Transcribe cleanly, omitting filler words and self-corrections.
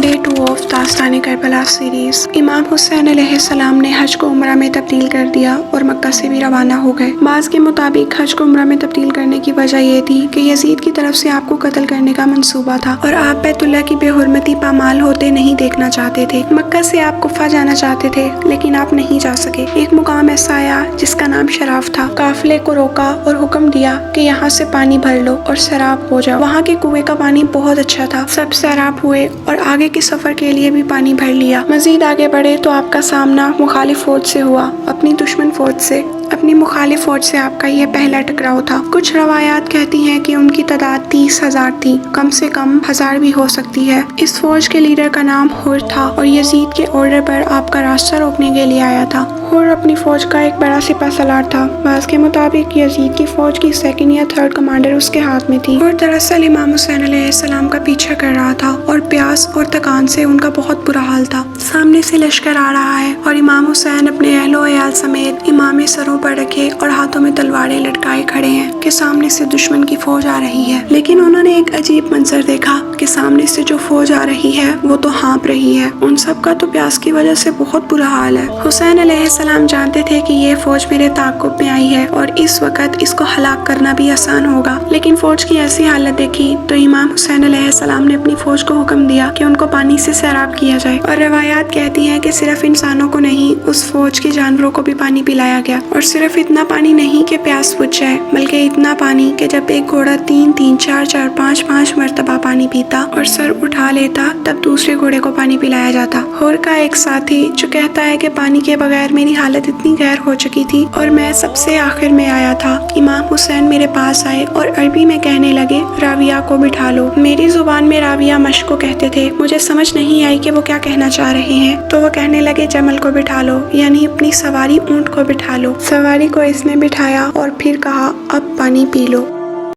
Day 2 of दास्तान Karbala series. इमाम हुसैन अलैहिस्सलाम ने हज को उम्रा में तब्दील कर दिया और मक्का से भी रवाना हो गए। बाज़ के मुताबिक हज को उम्रा में तब्दील करने की वजह ये थी कि यजीद की तरफ से आपको कत्ल करने का मंसूबा था और आप बैतुल्लाह की बेहुरमती पामाल होते नहीं देखना चाहते थे। मक्का से आप कुफा जाना चाहते थे लेकिन आप नहीं जा सके। एक मुकाम ऐसा आया जिसका नाम शराफ था। काफिले को रोका और हुक्म दिया कि यहाँ से पानी भर लो और सैराब हो जाओ। वहाँ के कुएं का पानी बहुत अच्छा था। सब सैराब हुए और आगे के सफर के लिए भी पानी भर लिया। मजीद आगे बढ़े तो आपका सामना मुखालिफ फौज से हुआ, अपनी दुश्मन फौज से। अपनी मुखालिफ फौज से आपका यह पहला टकराव था। कुछ रवायात कहती हैं कि उनकी तादाद 30,000 थी, कम से कम 1000 भी हो सकती है। इस फौज के लीडर का नाम हुर था और यजीद के ऑर्डर पर आपका रास्ता रोकने के लिए आया था। हुर अपनी फौज का एक बड़ा सिपा सलार था। बाज़ के मुताबिक यजीद की फौज की सेकंड या थर्ड कमांडर उसके हाथ में थी। हुर दरअसल इमाम हुसैन अलैहिस्सलाम का पीछा कर रहा था और प्यास और थकान से उनका बहुत बुरा हाल था। सामने से लश्कर आ रहा है और इमाम हुसैन अपने अहलो अयाल समेत इमाम सरों पर रखे और हाथों में तलवारें लटकाए खड़े हैं कि सामने से दुश्मन की फौज आ रही है। लेकिन उन्होंने एक अजीब मंजर देखा कि सामने से जो फौज आ रही है वो तो हाँप रही है। उन सब का तो प्यास की वजह से बहुत बुरा हाल है। हुसैन अलैहिस्सलाम जानते थे कि ये फौज मेरे ताक़ुब में आई है और इस वक्त इसको हलाक करना भी आसान होगा। लेकिन फौज की ऐसी हालत देखी तो इमाम हुसैन अलैहिस्सलाम ने अपनी फौज को हुक्म दिया कि उनको पानी से सैराब किया जाए। और रवायात कहती है कि सिर्फ इंसानों को नहीं, उस फौज के जानवरों को भी पानी पिलाया गया। और सिर्फ इतना पानी नहीं कि प्यास बुझ जाए, बल्कि इतना पानी कि जब एक घोड़ा 3-3, 4-4, 5-5 मरतबा पानी पीता और सर उठा लेता तब दूसरे घोड़े को पानी पिलाया जाता। हुर का एक साथी जो कहता है कि पानी के बगैर मेरी हालत इतनी गैर हो चुकी थी और मैं सबसे आखिर में आया था। इमाम हुसैन मेरे पास आए और अरबी में कहने लगे, राविया को बिठा लो। मेरी जुबान में राविया मश्क को कहते थे। मुझे समझ नहीं आई कि वो क्या कहना चाह रहे हैं, तो वो कहने लगे जमल को बिठा लो, यानी अपनी सवारी ऊंट को बिठा लो। सवारी को इसने बिठाया और फिर कहा अब पानी पी लो।